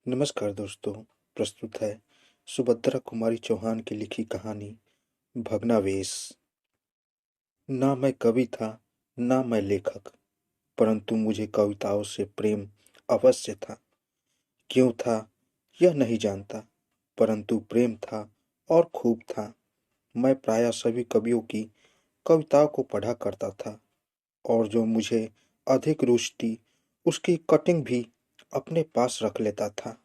नमस्कार दोस्तों। प्रस्तुत है सुभद्रा कुमारी चौहान की लिखी कहानी भग्नावेश। ना मैं कवि था, ना मैं लेखक, परंतु मुझे कविताओं से प्रेम अवश्य था। क्यों था यह नहीं जानता, परंतु प्रेम था और खूब था। मैं प्रायः सभी कवियों की कविताओं को पढ़ा करता था और जो मुझे अधिक रुचि उसकी कटिंग भी अपने पास रख लेता था।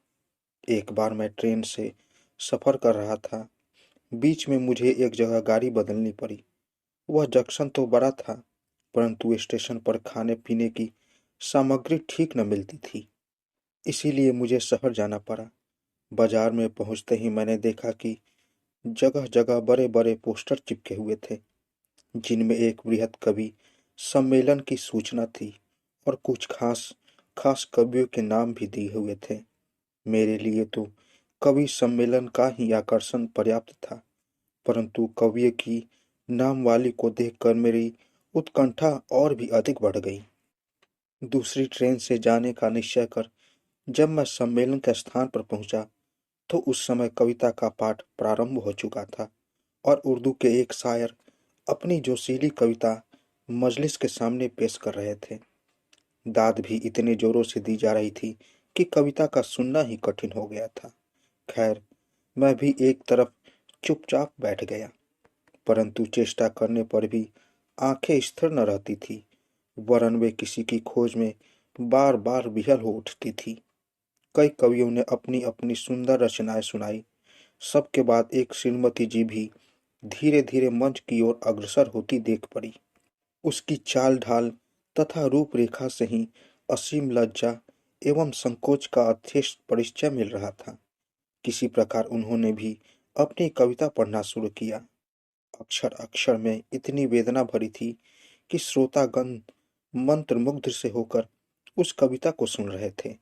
एक बार मैं ट्रेन से सफर कर रहा था। बीच में मुझे एक जगह गाड़ी बदलनी पड़ी। वह जंक्शन तो बड़ा था, परंतु स्टेशन पर खाने पीने की सामग्री ठीक न मिलती थी। इसीलिए मुझे शहर जाना पड़ा। बाजार में पहुंचते ही मैंने देखा कि जगह जगह बड़े बड़े पोस्टर चिपके हुए थे, जिनमें एक बृहद कवि सम्मेलन की सूचना थी और कुछ खास खास कवियों के नाम भी दिए हुए थे। मेरे लिए तो कवि सम्मेलन का ही आकर्षण पर्याप्त था, परंतु कवि की नामवाली को देखकर मेरी उत्कंठा और भी अधिक बढ़ गई। दूसरी ट्रेन से जाने का निश्चय कर जब मैं सम्मेलन के स्थान पर पहुंचा, तो उस समय कविता का पाठ प्रारंभ हो चुका था और उर्दू के एक शायर अपनी जोशीली कविता मजलिस के सामने पेश कर रहे थे। दाद भी इतने जोरों से दी जा रही थी कि कविता का सुनना ही कठिन हो गया था। खैर, मैं भी एक तरफ चुपचाप बैठ गया, परंतु चेष्टा करने पर भी आंखें स्थिर न रहती थी, वरन वे किसी की खोज में बार बार विह्वल हो उठती थी। कई कवियों ने अपनी अपनी सुंदर रचनाएं सुनाई। सबके बाद एक श्रीमती जी भी धीरे धीरे मंच की ओर अग्रसर होती देख पड़ी। उसकी चाल ढाल तथा रूपरेखा से ही असीम लज्जा एवं संकोच का अत्यक्ष परिचय मिल रहा था। किसी प्रकार उन्होंने भी अपनी कविता पढ़ना शुरू किया। अक्षर अक्षर में इतनी वेदना भरी थी कि श्रोतागण मंत्रमुग्ध से होकर उस कविता को सुन रहे थे।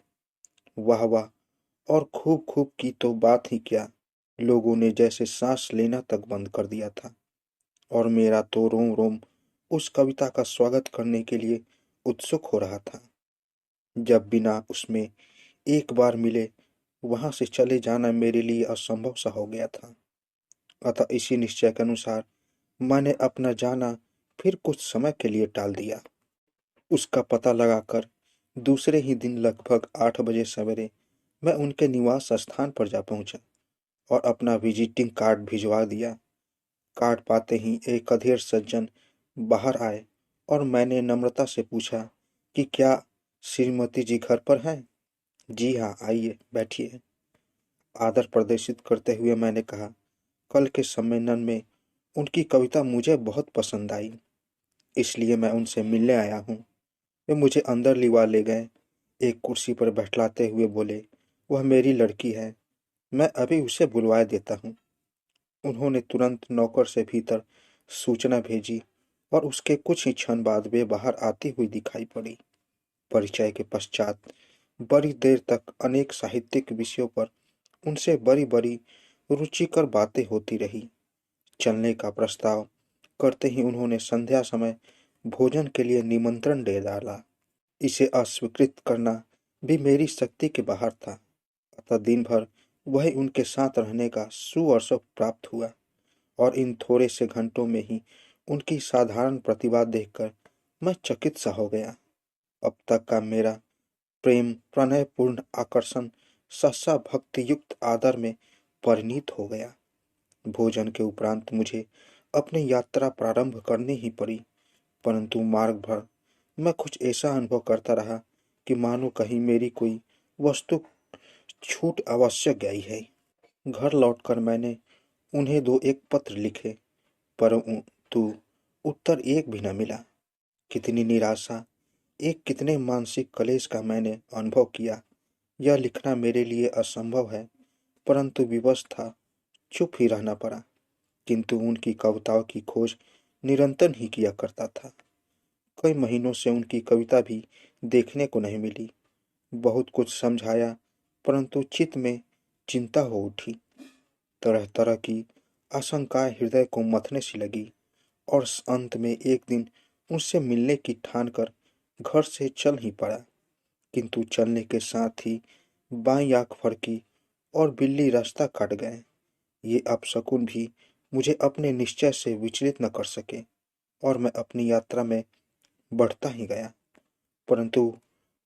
वाह वाह और खूब खूब की तो बात ही क्या, लोगों ने जैसे सांस लेना तक बंद कर दिया था और मेरा तो रोम रोम उस कविता का स्वागत करने के लिए उत्सुक हो रहा था। जब बिना उसमें एक बार मिले वहां से चले जाना मेरे लिए असंभव सा हो गया था। अतः इसी निश्चय के अनुसार मैंने अपना जाना फिर कुछ समय के लिए टाल दिया। उसका पता लगाकर दूसरे ही दिन लगभग 8 बजे सवेरे मैं उनके निवास स्थान पर जा पहुंचा और अपना विजिटिंग कार्ड भिजवा दिया। कार्ड पाते ही एक अधेड़ सज्जन बाहर आए और मैंने नम्रता से पूछा कि क्या श्रीमती जी घर पर हैं। जी हाँ, आइए बैठिए। आदर प्रदर्शित करते हुए मैंने कहा, कल के सम्मेलन में उनकी कविता मुझे बहुत पसंद आई, इसलिए मैं उनसे मिलने आया हूँ। वे मुझे अंदर लिवा ले गए। एक कुर्सी पर बैठलाते हुए बोले, वह मेरी लड़की है, मैं अभी उसे बुलवा देता हूँ। उन्होंने तुरंत नौकर से भीतर सूचना भेजी और उसके कुछ ही क्षण बाद वे बाहर आती हुई दिखाई पड़ी। परिचय के पश्चात बड़ी देर तक अनेक साहित्यिक विषयों पर उनसे बड़ी बड़ी रुचिकर बातें होती रही। चलने का प्रस्ताव करते ही उन्होंने संध्या समय भोजन के लिए निमंत्रण दे डाला। इसे अस्वीकृत करना भी मेरी शक्ति के बाहर था। अतः दिन भर वही उनके साथ रहने का सुअवसर प्राप्त हुआ और इन थोड़े से घंटों में ही उनकी साधारण प्रतिभा देखकर मैं चकित सा हो गया। अब तक का मेरा प्रेम प्रणयपूर्ण आकर्षण सहसा भक्ति युक्त आदर में परिणित हो गया। भोजन के उपरांत मुझे अपनी यात्रा प्रारंभ करनी ही पड़ी, परंतु मार्ग भर मैं कुछ ऐसा अनुभव करता रहा कि मानो कहीं मेरी कोई वस्तु छूट अवश्य गई है। घर लौटकर मैंने उन्हें दो एक पत्र लिखे, परंतु उत्तर एक भी न मिला। कितनी निराशा, एक कितने मानसिक क्लेश का मैंने अनुभव किया। यह लिखना मेरे लिए असंभव है, परंतु विवश था, चुप ही रहना पड़ा। किंतु उनकी कविताओं की खोज निरंतर ही किया करता था। कई महीनों से उनकी कविता भी देखने को नहीं मिली। बहुत कुछ समझाया, परंतु चित्त में चिंता हो उठी। तरह तरह की आशंकाएं हृदय को मथने सी लगी और अंत में एक दिन उनसे मिलने की ठान कर घर से चल ही पड़ा। किंतु चलने के साथ ही बाईं आंख फड़की और बिल्ली रास्ता काट गए। ये अपशकुन भी मुझे अपने निश्चय से विचलित न कर सके और मैं अपनी यात्रा में बढ़ता ही गया। परंतु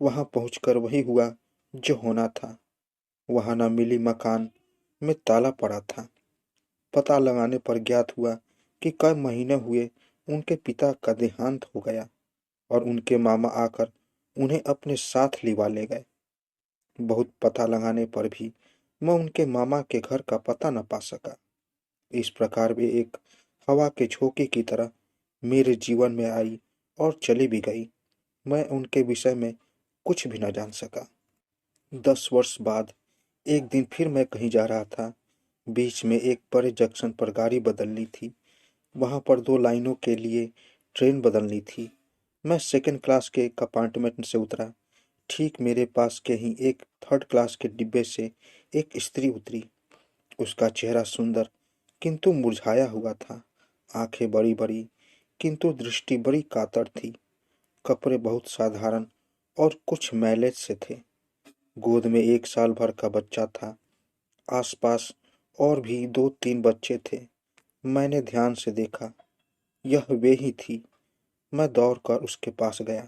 वहां पहुंचकर वही हुआ जो होना था। वहां न मिली मकान में ताला पड़ा था। पता लगाने पर ज्ञात हुआ कि कई महीने हुए उनके पिता का देहांत हो गया और उनके मामा आकर उन्हें अपने साथ लिवा ले गए। बहुत पता लगाने पर भी मैं उनके मामा के घर का पता न पा सका। इस प्रकार वे एक हवा के झोंके की तरह मेरे जीवन में आई और चली भी गई। मैं उनके विषय में कुछ भी न जान सका। 10 वर्ष बाद एक दिन फिर मैं कहीं जा रहा था। बीच में एक बड़े जंक्शन पर गाड़ी बदलनी थी। वहां पर 2 लाइनों के लिए ट्रेन बदलनी थी। मैं सेकंड क्लास के कंपार्टमेंट से उतरा। ठीक मेरे पास के ही एक थर्ड क्लास के डिब्बे से एक स्त्री उतरी। उसका चेहरा सुंदर किंतु मुरझाया हुआ था। आंखें बड़ी बड़ी किंतु दृष्टि बड़ी कातर थी। कपड़े बहुत साधारण और कुछ मैले से थे। गोद में 1 साल भर का बच्चा था। आसपास और भी 2-3 बच्चे थे। मैंने ध्यान से देखा, यह वे ही थी। मैं दौड़कर उसके पास गया।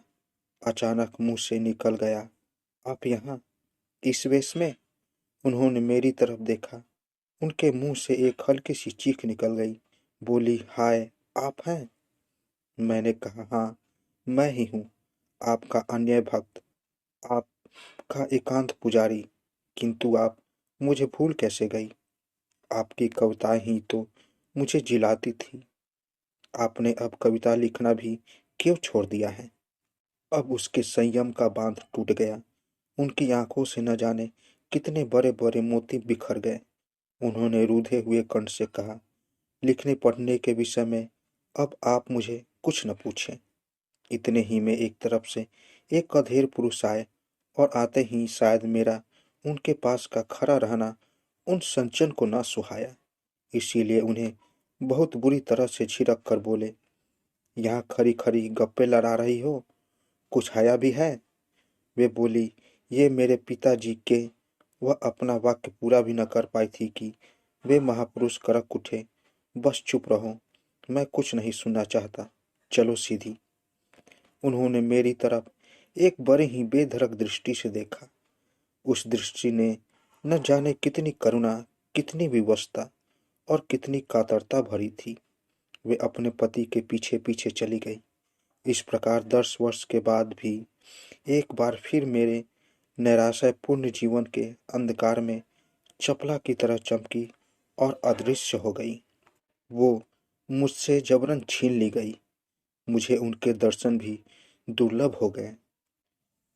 अचानक मुंह से निकल गया, आप यहाँ, इस वेश में? उन्होंने मेरी तरफ देखा। उनके मुंह से एक हल्की सी चीख निकल गई। बोली, हाय, आप हैं? मैंने कहा, हाँ, मैं ही हूँ, आपका अन्याय भक्त, आपका एकांत पुजारी। किंतु आप मुझे भूल कैसे गई? आपकी कविताएं ही तो मुझे जिलाती थी। आपने अब कविता लिखना भी क्यों छोड़ दिया है? अब उसके संयम का बांध टूट गया। उनकी आंखों से न जाने कितने बड़े बड़े मोती बिखर गए। उन्होंने रूधे हुए कंठ से कहा, लिखने पढ़ने के विषय में अब आप मुझे कुछ न पूछें। इतने ही में एक तरफ से एक अधेड़ पुरुष आए और आते ही शायद मेरा उनके पास का खड़ा रहना उन सज्जन को न सुहाया। इसीलिए उन्हें बहुत बुरी तरह से झिड़क कर बोले, यहाँ खड़ी खड़ी गप्पे लड़ा रही हो, कुछ हया भी है? वे बोली, ये मेरे पिताजी के। वह अपना वाक्य पूरा भी न कर पाई थी कि वे महापुरुष कड़क उठे, बस चुप रहो, मैं कुछ नहीं सुनना चाहता, चलो सीधी। उन्होंने मेरी तरफ एक बड़े ही बेधड़क दृष्टि से देखा। उस दृष्टि ने न जाने कितनी करुणा, कितनी विवशता और कितनी कातरता भरी थी। वे अपने पति के पीछे पीछे चली गई। इस प्रकार 10 वर्ष के बाद भी एक बार फिर मेरे नैराश्यपूर्ण जीवन के अंधकार में चपला की तरह चमकी और अदृश्य हो गई। वो मुझसे जबरन छीन ली गई। मुझे उनके दर्शन भी दुर्लभ हो गए।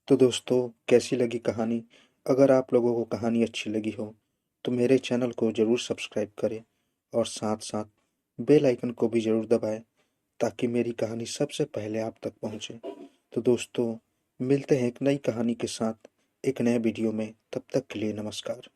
तो दोस्तों, कैसी लगी कहानी? अगर आप लोगों को कहानी अच्छी लगी हो तो मेरे चैनल को ज़रूर सब्सक्राइब करें और साथ साथ बेल आइकन को भी ज़रूर दबाएं ताकि मेरी कहानी सबसे पहले आप तक पहुंचे। तो दोस्तों, मिलते हैं एक नई कहानी के साथ एक नए वीडियो में। तब तक के लिए नमस्कार।